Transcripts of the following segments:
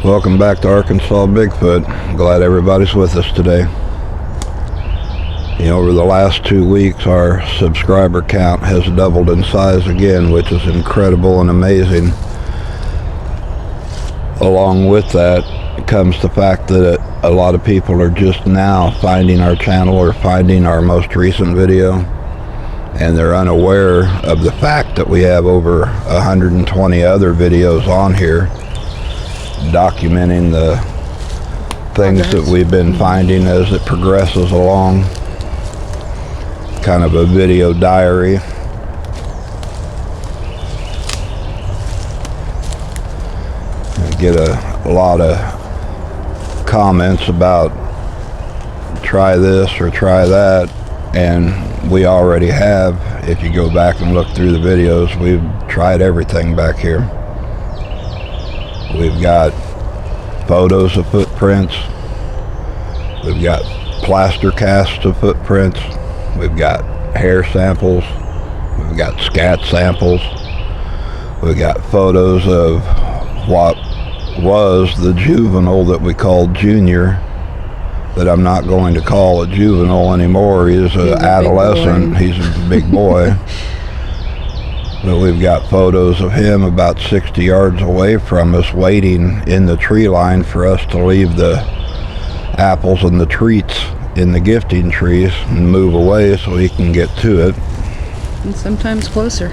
Welcome back to Arkansas Bigfoot. Glad everybody's with us today. Over the last 2 weeks, our subscriber count has doubled in size again, which is incredible and amazing. Along with that comes the fact that a lot of people are just now finding our channel or finding our most recent video, and they're unaware of the fact that we have over 120 other videos on here documenting the things that we've been finding as it progresses along. Kind of a video diary. I get a lot of comments about try this or try that, and we already have. If you go back and look through the videos, we've tried everything back here. We've got photos of footprints. We've got plaster casts of footprints. We've got hair samples. We've got scat samples. We've got photos of what was the juvenile that we called Junior, that I'm not going to call a juvenile anymore. He's an adolescent. He's a big boy. But we've got photos of him about 60 yards away from us, waiting in the tree line for us to leave the apples and the treats in the gifting trees and move away so he can get to it. And sometimes closer.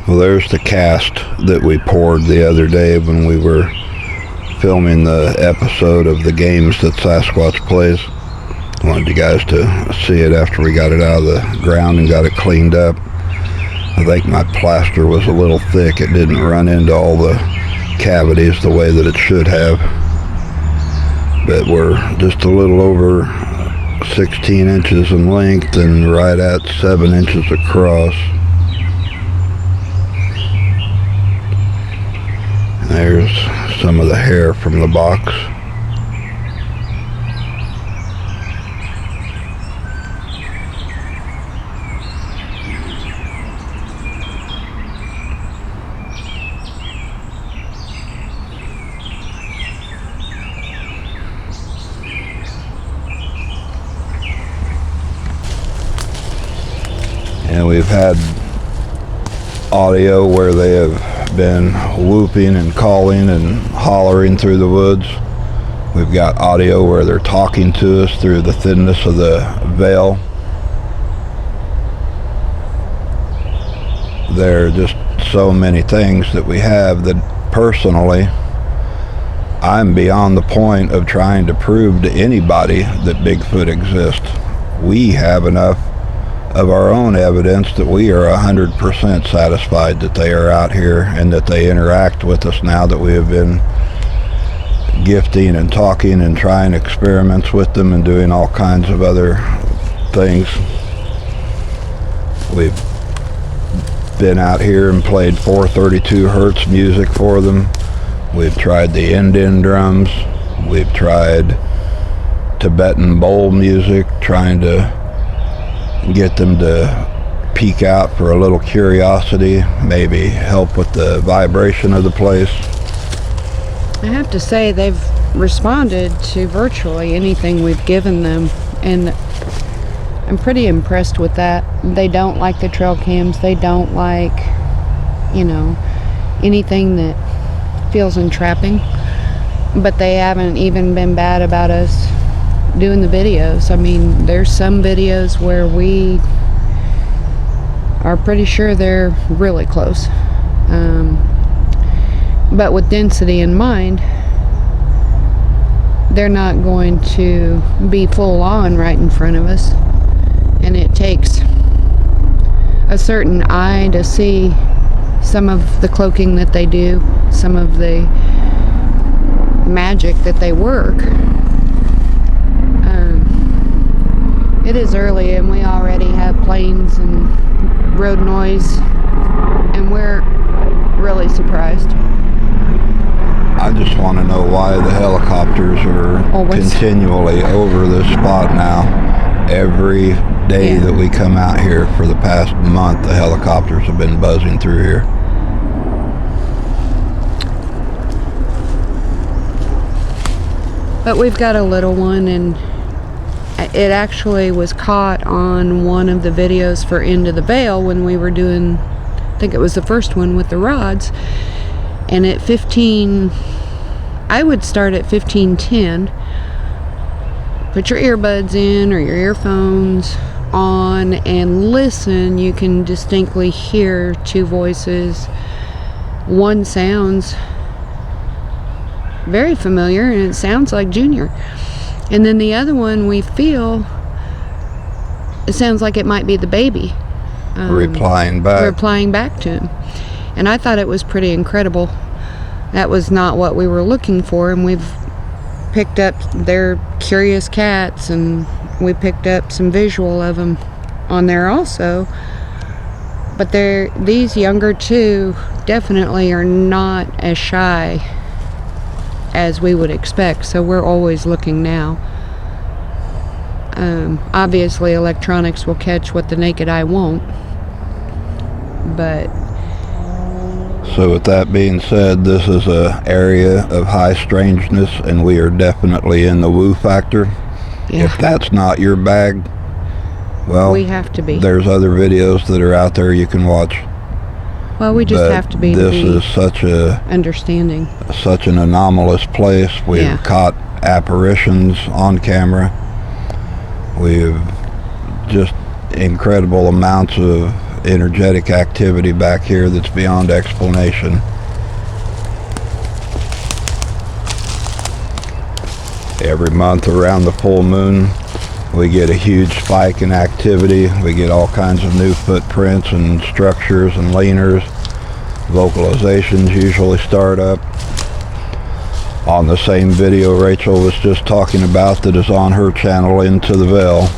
Well, there's the cast that we poured the other day when we were filming the episode of the games that Sasquatch plays. I wanted you guys to see it after we got it out of the ground and got it cleaned up. I think my plaster was a little thick. It didn't run into all the cavities the way that it should have. But we're just a little over 16 inches in length and right at 7 inches across. There's some of the hair from the box. And we've had audio where they have been whooping and calling and hollering through the woods. We've got audio where they're talking to us through the thinness of the veil. There are just so many things that we have that personally I'm beyond the point of trying to prove to anybody that Bigfoot exists. We have enough of our own evidence that we are 100% satisfied that they are out here and that they interact with us now that we have been gifting and talking and trying experiments with them and doing all kinds of other things. We've been out here and played 432 hertz music for them. We've tried the Indian drums. We've tried Tibetan bowl music, trying to get them to peek out for a little curiosity, maybe help with the vibration of the place. I have to say they've responded to virtually anything we've given them, and I'm pretty impressed with that. They don't like the trail cams. They don't like, anything that feels entrapping, but they haven't even been bad about us doing the videos. I mean, there's some videos where we are pretty sure they're really close, but with density in mind, they're not going to be full on right in front of us, and it takes a certain eye to see some of the cloaking that they do, some of the magic that they work. It is early and we already have planes and road noise, and we're really surprised. I just want to know why the helicopters are continually over this spot now. Every day that we come out here for the past month, the helicopters have been buzzing through here. But we've got a little one, and it actually was caught on one of the videos for Into the Veil when we were doing, I think it was the first one with the rods. And at 15, I would start at 15:10. Put your earbuds in or your earphones on and listen. You can distinctly hear two voices. One sounds very familiar, and it sounds like Junior. And then the other one, we feel it sounds like it might be the baby replying back to him. And I thought it was pretty incredible. That was not what we were looking for, and we've picked up their curious cats, and we picked up some visual of them on there also. But these younger two definitely are not as shy as we would expect, so we're always looking now. Obviously electronics will catch what the naked eye won't, but so with that being said, this is a area of high strangeness, and we are definitely in the woo factor. yeah, If that's not your bag, well, we have to be. there's other videos that are out there you can watch. Well, we just have to be This is such an anomalous place. We've Yeah. caught apparitions on camera. We've just incredible amounts of energetic activity back here that's beyond explanation. Every month around the full moon, we get a huge spike in activity. We get all kinds of new footprints and structures and leaners. Vocalizations usually start up. On the same video Rachel was just talking about that is on her channel, Into the Veil,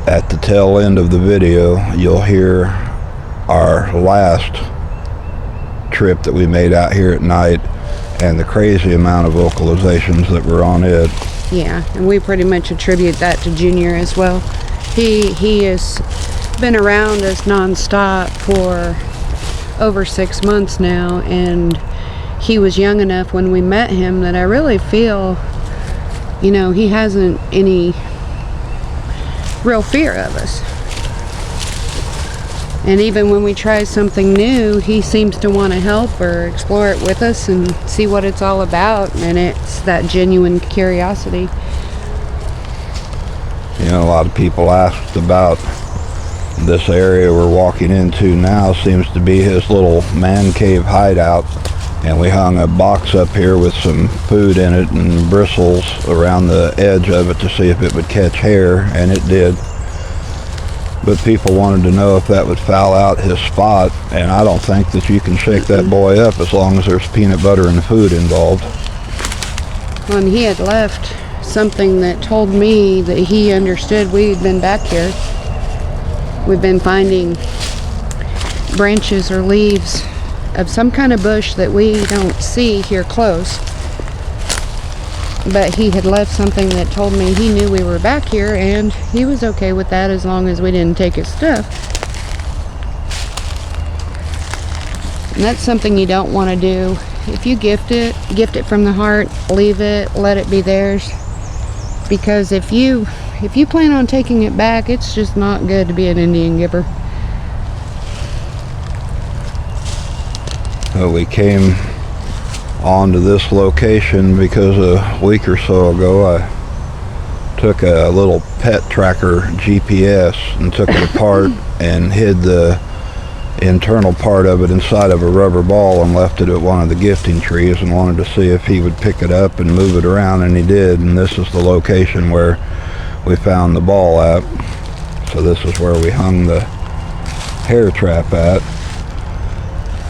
at the tail end of the video, you'll hear our last trip that we made out here at night and the crazy amount of vocalizations that were on it. Yeah, and we pretty much attribute that to Junior as well. He has been around us nonstop for over 6 months now, and he was young enough when we met him that I really feel, he hasn't any real fear of us. And even when we try something new, he seems to want to help or explore it with us and see what it's all about, and it's that genuine curiosity. A lot of people asked about this area we're walking into now. Seems to be his little man cave hideout, and we hung a box up here with some food in it and bristles around the edge of it to see if it would catch hair, and it did. But people wanted to know if that would foul out his spot, and I don't think that you can shake that boy up as long as there's peanut butter and food involved. Well, and he had left something that told me that he understood we had been back here. We've been finding branches or leaves of some kind of bush that we don't see here close. But he had left something that told me he knew we were back here, and he was okay with that as long as we didn't take his stuff. And that's something you don't want to do. If you gift it from the heart, leave it, let it be theirs. Because if you plan on taking it back, it's just not good to be an Indian giver. We came onto this location because a week or so ago I took a little pet tracker GPS and took it apart and hid the internal part of it inside of a rubber ball and left it at one of the gifting trees, and wanted to see if he would pick it up and move it around, and he did. And this is the location where we found the ball at. So this is where we hung the hair trap at.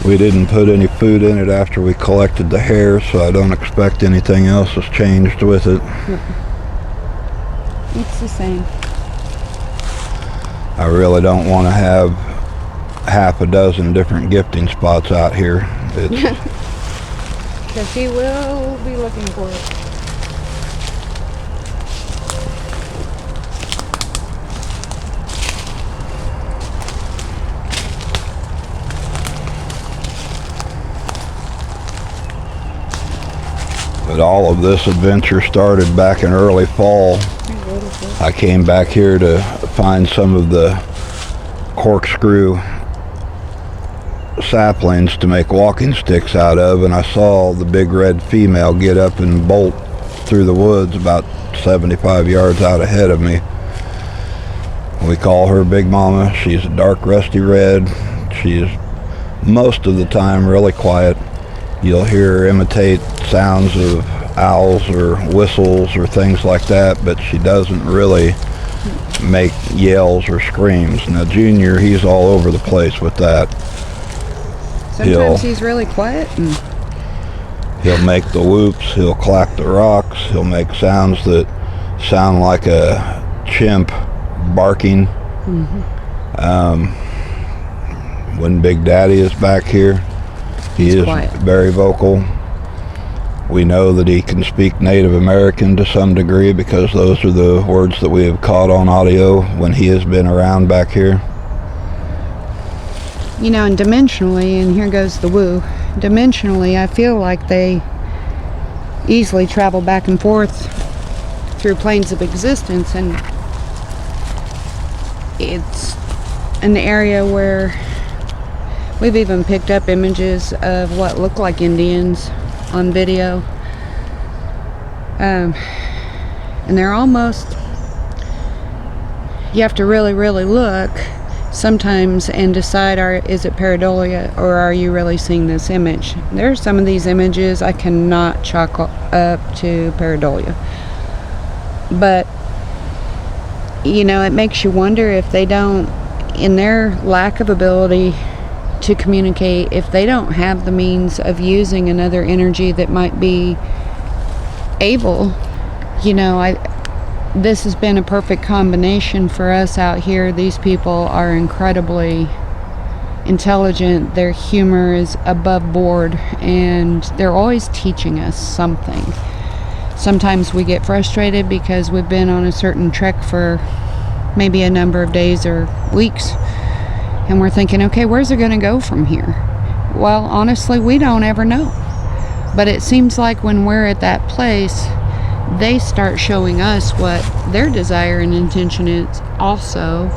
We didn't put any food in it after we collected the hair, so I don't expect anything else has changed with it. It's the same. I really don't want to have half a dozen different gifting spots out here. Because he will be looking for it. But all of this adventure started back in early fall. I came back here to find some of the corkscrew saplings to make walking sticks out of, and I saw the big red female get up and bolt through the woods about 75 yards out ahead of me. We call her Big Mama. She's a dark rusty red. She's most of the time really quiet. You'll hear her imitate sounds of owls or whistles or things like that, but she doesn't really make yells or screams. Now Junior, he's all over the place with that. Sometimes he's really quiet and he'll make the whoops, he'll clack the rocks, he'll make sounds that sound like a chimp barking. When Big Daddy is back here, he is quiet. Very vocal. We know that he can speak Native American to some degree because those are the words that we have caught on audio when he has been around back here. You know, and dimensionally, and here goes the woo, dimensionally I feel like they easily travel back and forth through planes of existence, and it's an area where we've even picked up images of what look like Indians on video, and they're almost, you have to really look sometimes and decide, is it pareidolia or are you really seeing this image? There are some of these images I cannot chalk up to pareidolia, but you know, it makes you wonder if they don't, in their lack of ability to communicate, if they don't have the means of using another energy that might be able, you know, this has been a perfect combination for us out here. These people are incredibly intelligent, their humor is above board, and they're always teaching us something. Sometimes we get frustrated because we've been on a certain trek for maybe a number of days or weeks, and we're thinking, okay, where's it going to go from here? Well, honestly, we don't ever know. But it seems like when we're at that place, they start showing us what their desire and intention is also.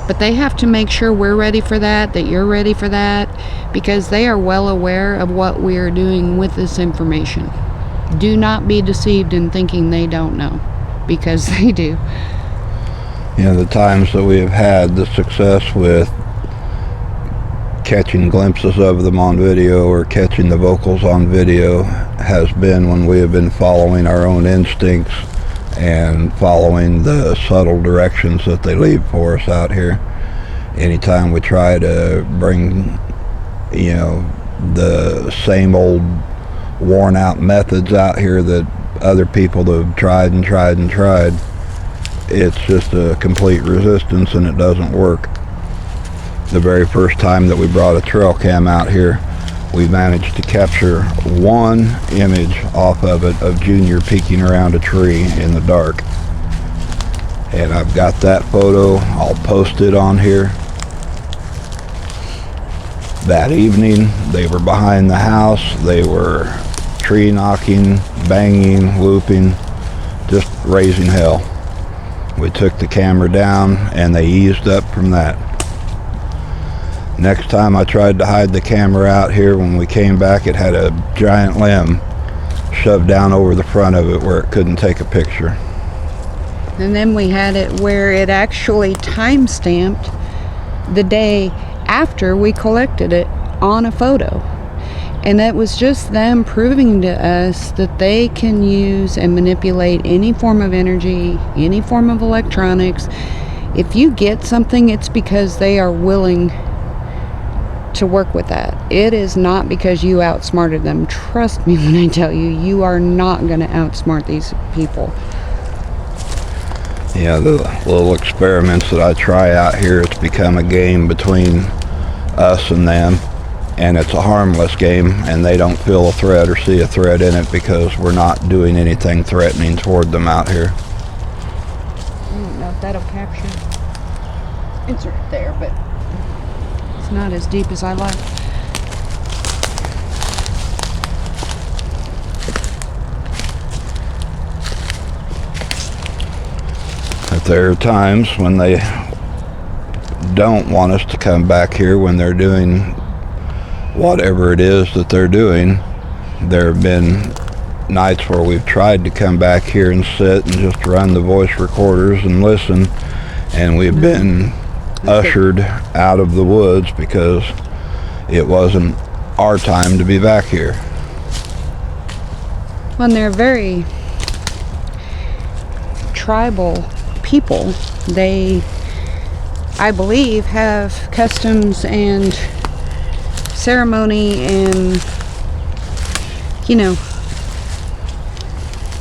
But they have to make sure we're ready for that, that you're ready for that, because they are well aware of what we are doing with this information. Do not be deceived in thinking they don't know, because they do. You know, the times that we have had the success with catching glimpses of them on video or catching the vocals on video has been when we have been following our own instincts and following the subtle directions that they leave for us out here. Anytime we try to bring, you know, the same old worn out methods out here that other people have tried and tried and tried, it's just a complete resistance and it doesn't work. The very first time that we brought a trail cam out here, we managed to capture one image off of it of Junior peeking around a tree in the dark. And I've got that photo, I'll post it on here. That evening, they were behind the house, they were tree knocking, banging, whooping, just raising hell. We took the camera down and they eased up from that. Next time I tried to hide the camera out here, when we came back, it had a giant limb shoved down over the front of it where it couldn't take a picture. And then we had it where it actually time-stamped the day after we collected it on a photo. And that was just them proving to us that they can use and manipulate any form of energy, any form of electronics. If you get something, it's because they are willing to work with that. It is not because you outsmarted them. Trust me when I tell you, you are not going to outsmart these people. Yeah, the little experiments that I try out here, it's become a game between us and them, and it's a harmless game, and they don't feel a threat or see a threat in it because we're not doing anything threatening toward them out here. I don't know if that'll capture. It's right there, but it's not as deep as I like. If there are times when they don't want us to come back here when they're doing whatever it is that they're doing, there have been nights where we've tried to come back here and sit and just run the voice recorders and listen, and we've been ushered out of the woods because it wasn't our time to be back here. When they're very tribal people, they, I believe, have customs and ceremony and, you know,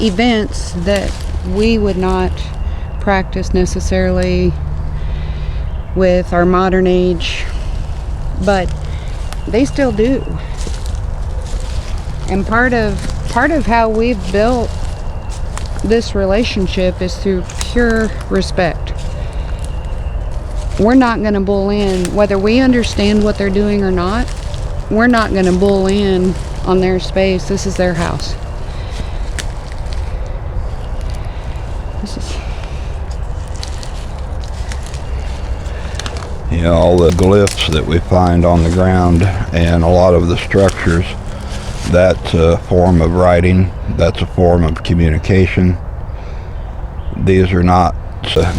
events that we would not practice necessarily with our modern age, but they still do. And part of how we've built this relationship is through pure respect. We're not going to bull in, whether we understand what they're doing or not. We're not going to bull in on their space. This is their house. This is, you know, all the glyphs that we find on the ground and a lot of the structures, that's a form of writing, that's a form of communication. These are not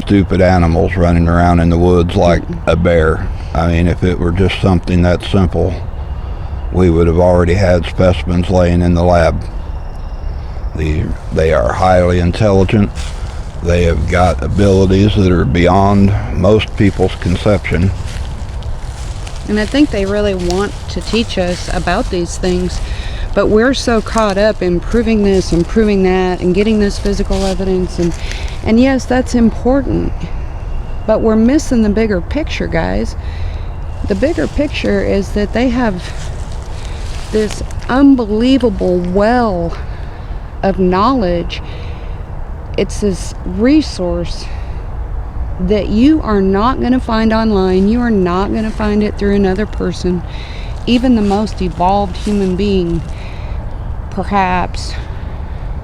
stupid animals running around in the woods like a bear. I mean, if it were just something that simple, we would have already had specimens laying in the lab. They are highly intelligent. They have got abilities that are beyond most people's conception. and I think they really want to teach us about these things, but we're so caught up in proving this and proving that and getting this physical evidence, and yes, that's important, but we're missing the bigger picture, guys. The bigger picture is that they have this unbelievable well of knowledge. It's this resource that you are not going to find online. You are not going to find it through another person. Even the most evolved human being, perhaps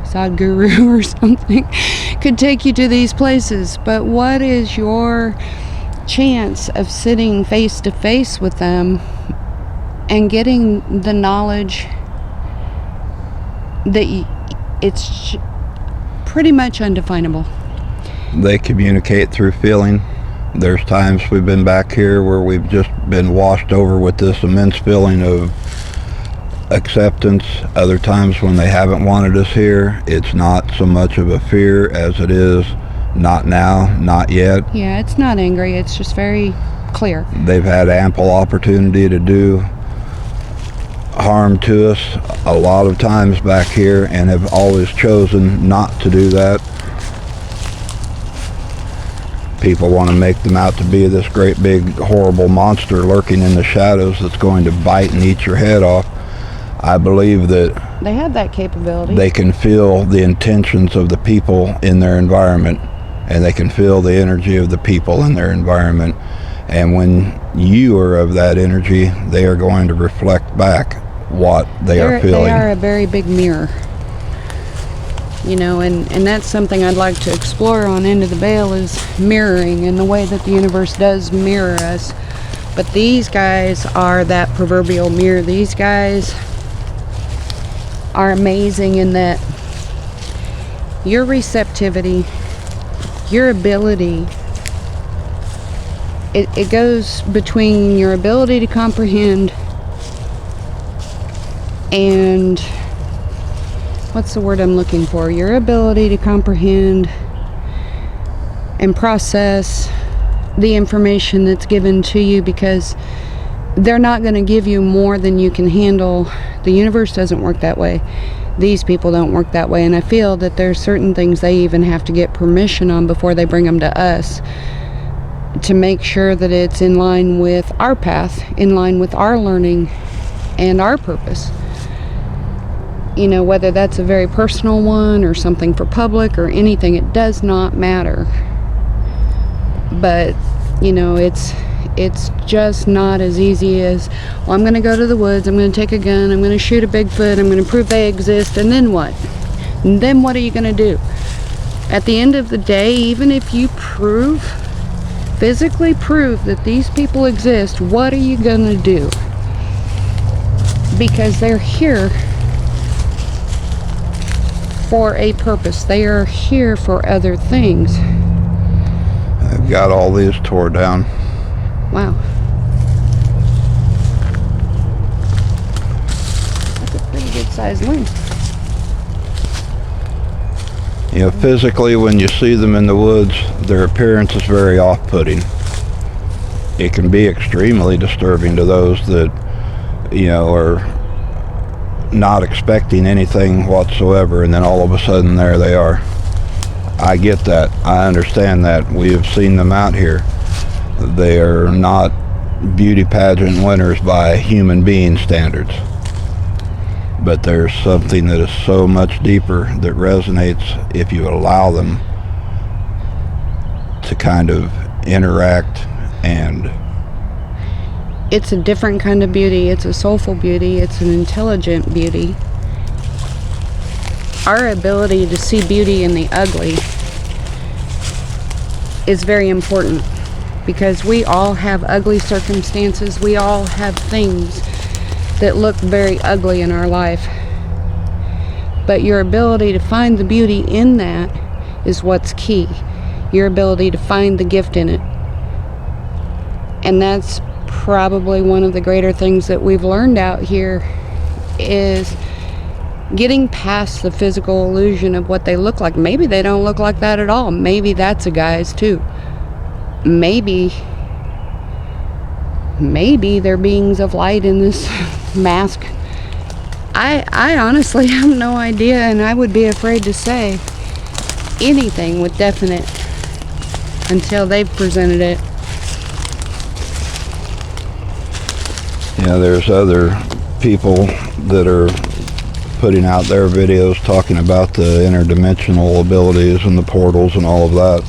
Sadhguru or something, could take you to these places. But what is your chance of sitting face to face with them and getting the knowledge that it's pretty much undefinable? They communicate through feeling. There's times we've been back here where we've just been washed over with this immense feeling of acceptance. Other times when they haven't wanted us here, it's not so much of a fear as it is not now, not yet. Yeah, it's not angry, it's just very clear. They've had ample opportunity to do harm to us a lot of times back here and have always chosen not to do that. People want to make them out to be this great big horrible monster lurking in the shadows that's going to bite and eat your head off. I believe that they have that capability. They can feel the intentions of the people in their environment, and they can feel the energy of the people in their environment, and when you are of that energy, they are going to reflect back what they are feeling. They are a very big mirror, you know, and that's something I'd like to explore on Into the Veil, is mirroring and the way that the universe does mirror us. But these guys are that proverbial mirror. These guys are amazing in that your receptivity, your ability, it goes between your ability to comprehend and what's the word I'm looking for? Your ability to comprehend and process the information that's given to you, because they're not going to give you more than you can handle. The universe doesn't work that way. These people don't work that way, and I feel that there's certain things they even have to get permission on before they bring them to us, to make sure that it's in line with our path, in line with our learning and our purpose. You know, whether that's a very personal one or something for public or anything, it does not matter. But, you know, it's just not as easy as, well, I'm going to go to the woods, I'm going to take a gun, I'm going to shoot a Bigfoot, I'm going to prove they exist, and then what? And then what are you going to do? At the end of the day, even if you physically prove that these people exist, what are you gonna do? Because they're here for a purpose. They are here for other things. I've got all these tore down. Wow. That's a pretty good sized limb. You know, physically, when you see them in the woods, their appearance is very off-putting. It can be extremely disturbing to those that, you know, are not expecting anything whatsoever, and then all of a sudden there they are. I get that. I understand that. We have seen them out here. They are not beauty pageant winners by human being standards. But there's something that is so much deeper that resonates if you allow them to kind of interact. And it's a different kind of beauty. It's a soulful beauty. It's an intelligent beauty. Our ability to see beauty in the ugly is very important, because we all have ugly circumstances. We all have things that look very ugly in our life. But your ability to find the beauty in that is what's key. Your ability to find the gift in it. And that's probably one of the greater things that we've learned out here, is getting past the physical illusion of what they look like. Maybe they don't look like that at all. Maybe that's a guise too. Maybe they're beings of light in this mask. I honestly have no idea, and I would be afraid to say anything with definite until they've presented it. Yeah, there's other people that are putting out their videos talking about the interdimensional abilities and the portals and all of that,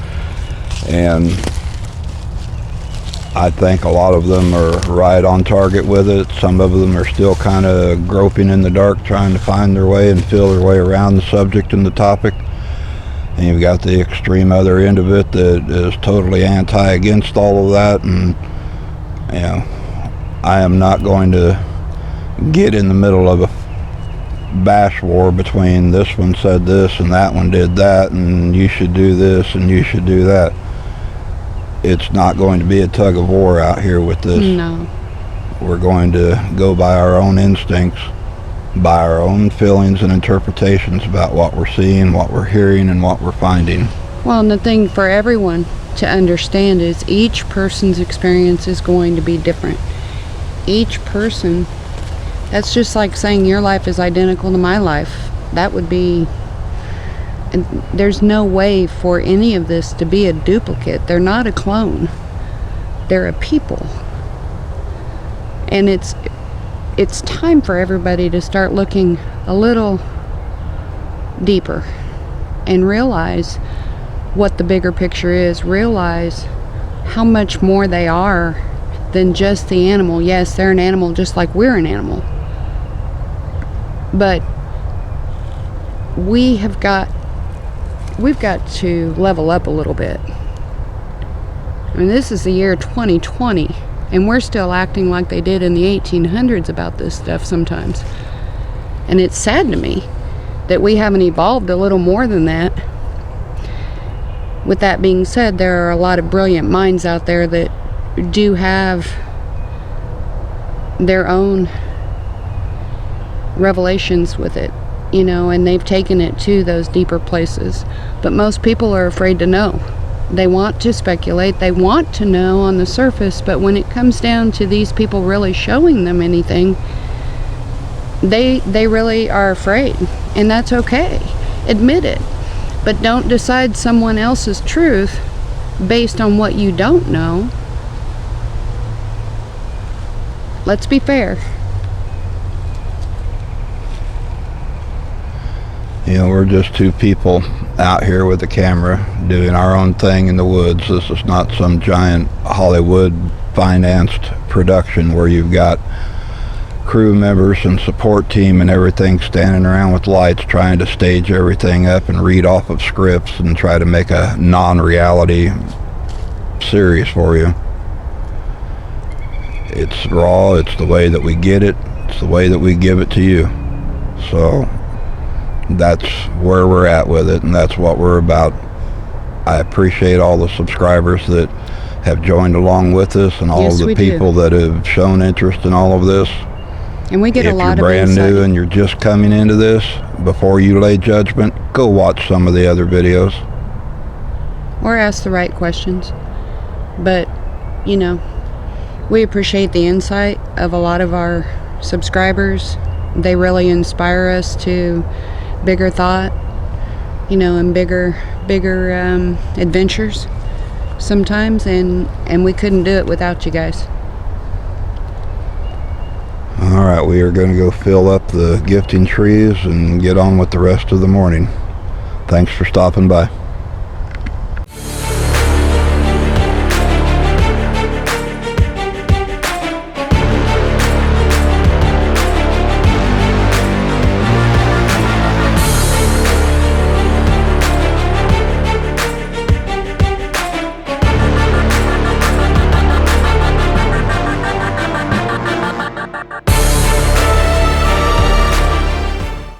and I think a lot of them are right on target with it. Some of them are still kind of groping in the dark, trying to find their way and feel their way around the subject and the topic. And you've got the extreme other end of it that is totally against all of that. And you know, I am not going to get in the middle of a bash war between this one said this and that one did that, and you should do this and you should do that. It's not going to be a tug of war out here with this. No. We're going to go by our own instincts, by our own feelings and interpretations about what we're seeing, what we're hearing, and what we're finding. Well, and the thing for everyone to understand is each person's experience is going to be different. Each person, that's just like saying your life is identical to my life. That would be, and there's no way for any of this to be a duplicate. They're not a clone. They're a people. And it's time for everybody to start looking a little deeper and realize what the bigger picture is. Realize how much more they are than just the animal. Yes, they're an animal just like we're an animal. But we've got to level up a little bit. I mean, this is the year 2020, and we're still acting like they did in the 1800s about this stuff sometimes. And it's sad to me that we haven't evolved a little more than that. With that being said, there are a lot of brilliant minds out there that do have their own revelations with it, you know, and they've taken it to those deeper places. But most people are afraid to know. They want to speculate, they want to know on the surface, but when it comes down to these people really showing them anything, they really are afraid. And that's okay. Admit it. But don't decide someone else's truth based on what you don't know. Let's be fair. You know, we're just two people out here with a camera doing our own thing in the woods. This is not some giant Hollywood financed production where you've got crew members and support team and everything standing around with lights trying to stage everything up and read off of scripts and try to make a non-reality series for you. It's raw, it's the way that we get it, it's the way that we give it to you. So that's where we're at with it, and that's what we're about. I appreciate all the subscribers that have joined along with us, and all Yes, of the we people do. that have shown interest in all of this. And we get a lot If of you're brand insight. new and you're just coming into this, before you lay judgment, go watch some of the other videos. Or ask the right questions. But, you know, we appreciate the insight of a lot of our subscribers. They really inspire us to bigger thought, you know, and bigger adventures sometimes, and we couldn't do it without you guys. All right, we are going to go fill up the gifting trees and get on with the rest of the morning. Thanks for stopping by.